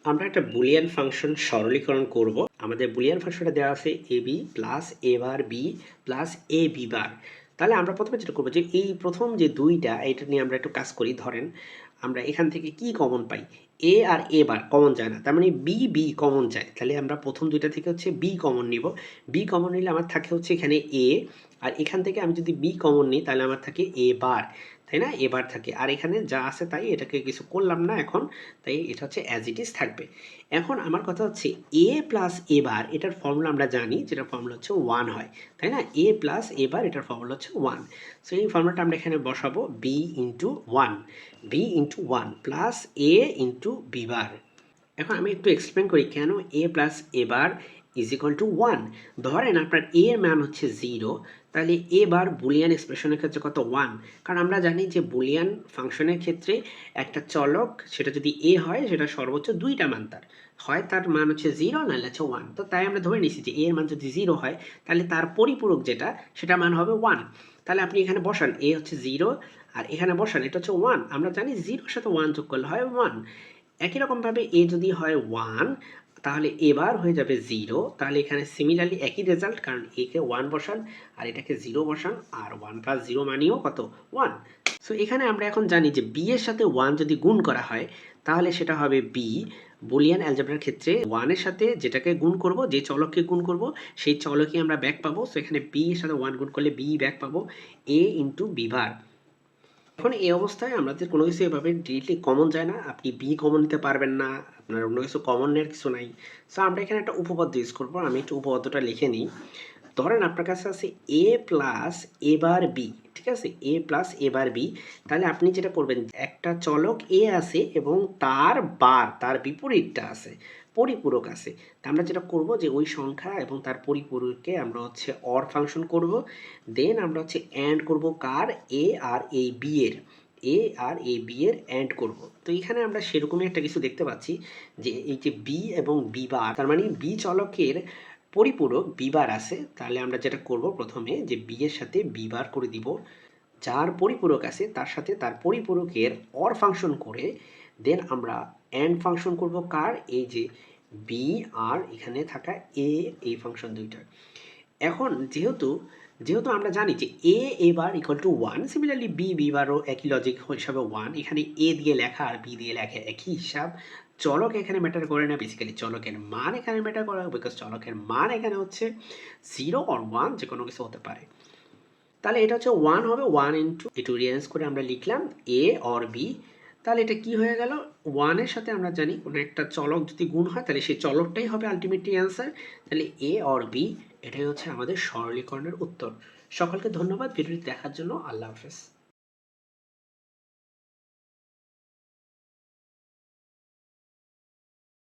আমরা একটা Boolean function সরলীকরণ করব। আমাদের বুলিয়ান ফাংশনটা দেওয়া আছে ab plus a bar b plus a b বার। তাহলে আমরা প্রথমে যেটা করবো যে এই প্রথম যে দুইটা এটা নিয়ে আমরা একটু কাজ করি। ধরেন আমরা এখান থেকে কি কমন পাই, a আর a বার কমন যায় না, তার মানে b b কমন যায়। তাহলে আমরা প্রথম দুইটা থেকে হচ্ছে b কমন নিব। b কমন নিলে আমার থাকে হচ্ছে এখানে a, আর এখান থেকে আমি যদি b কমন নিই তাহলে আমার থাকে a বার, তাই না? এবার থাকে, আর এখানে যা আছে তাই, এটাকে কিছু করলাম না এখন, তাই এটা হচ্ছে অ্যাজ ইট ইজ থাকবে। এখন আমার কথা হচ্ছে এ প্লাস এ বার, এটার ফর্মুলা আমরা জানি, যেটা ফর্মুলা হচ্ছে 1 হয়, তাই না? এ প্লাস এ বার এটার ফর্মুলা হচ্ছে 1। সো এই ফর্মুলাটা আমরা এখানে বসাবো B into one, B into one plus A into B bar. এখন আমি একটু এক্সপ্লেন করি কেন A plus A bar is equal to one. ধরেন আপনার এ এর মান হচ্ছে 0, তাহলে এ বার বুলিয়ান এক্সপ্রেশনের ক্ষেত্রে কত, 1। কারণ আমরা জানি যে বুলিয়ান ফাংশনের ক্ষেত্রে একটা চলক সেটা যদি এ হয় সেটা সর্বোচ্চ দুইটা মান তার হয়, তার মান হচ্ছে 0 নাহলে হচ্ছে 1। তো তাই আমরা ধরে নিচ্ছি যে এ এর মান যদি 0 হয় তাহলে তার পরিপূরক যেটা সেটা মান হবে 1। তাহলে আপনি এখানে বসান এ হচ্ছে 0 আর এখানে বসান এটা হচ্ছে 1। আমরা জানি 0 এর সাথে 1 যোগ করলে হয় 1। একই রকমভাবে এ যদি হয় 1 তাহলে এবার হয়ে যাবে 0। তাহলে এখানে সিমিলারলি একই রেজাল্ট, কারণ এ কে 1 বসান আর এটাকে 0 বসান, আর 1 প্লাস 0 মানেও কত, 1। সো এখানে আমরা এখন জানি যে বি এর সাথে 1 যদি গুণ করা হয় তাহলে সেটা হবে বি। বুলিয়ান অ্যালজেব্রার ক্ষেত্রে 1 এর সাথে যেটাকে গুণ করব, যে চলককে গুণ করব সেই চলকই আমরা ব্যাক পাবো। সো এখানে বি এর সাথে 1 গুণ করলে বি ব্যাক পাবো, এ ইন্টু বি বার। এখন এই অবস্থায় আমাদের কোনো কিছু এভাবে ডিরেক্টলি কমন যায় না, আপনি বি কমন নিতে পারবেন না, আপনার অন্য কিছু কমন নেওয়ার কিছু নাই। সো আমরা এখানে একটা উপপাদ্য ইউজ করবো। আমি একটু উপপাদ্যটা লিখে নিই। ধরেন আপনার কাছে আছে এ প্লাস এ বার বি, ঠিক আছে, এ প্লাস এ বার বি। তাহলে আপনি যেটা করবেন, একটা চলক এ আছে এবং তার বার, তার বিপরীতটা আছে, পরিপূরক আছে। তা আমরা যেটা করব যে ওই সংখ্যা এবং তার পরিপূরককে আমরা হচ্ছে অর ফাংশন করব, দেন আমরা হচ্ছে অ্যান্ড করব কার, এ আর এই বি এর, এ আর এই বি এর অ্যান্ড করব। তো এখানে আমরা সেরকমই একটা কিছু দেখতে পাচ্ছি যে এই যে বি এবং বি বার, তার মানে বি চলকের পরিপূরক বি বার আছে। তাহলে আমরা যেটা করব প্রথমে যে বি এর সাথে বি বার করে দিব, যার পরিপূরক আছে তার সাথে তার পরিপূরকের অর ফাংশন করে দেন আমরা অ্যান্ড ফাংশন করব কার, এই যে বি আর এখানে থাকা এ, এই ফাংশন দুইটা। এখন যেহেতু যেহেতু আমরা জানি যে এ এবার equal to 1, similarly B B বারও একই লজিক হিসাবে 1। এখানে এ দিয়ে লেখা আর বি দিয়ে লেখা একই হিসাব। চলক এখানে ম্যাটার করে না, বেসিক্যালি চলকের মান এখানে ম্যাটার করে, বিকজ চলকের মান এখানে হচ্ছে 0 অর 1, যে কোনো কিছু হতে পারে। তাহলে এটা হচ্ছে 1 হবে, 1 ইন্টু একটু রিয়ারেঞ্জ করে আমরা লিখলাম এ অর বি। তাহলে এটা কি হয়ে গেল, 1 এর সাথে আমরা জানি কোনো একটা চলক যদি গুণ হয় তাহলে সেই চলকটাই হবে আলটিমেটলি অ্যান্সার। তাহলে এ অর বি, এটাই হচ্ছে আমাদের সরলীকরণের উত্তর। সকলকে ধন্যবাদ ভিডিওটি দেখার জন্য। আল্লাহ হাফেজ।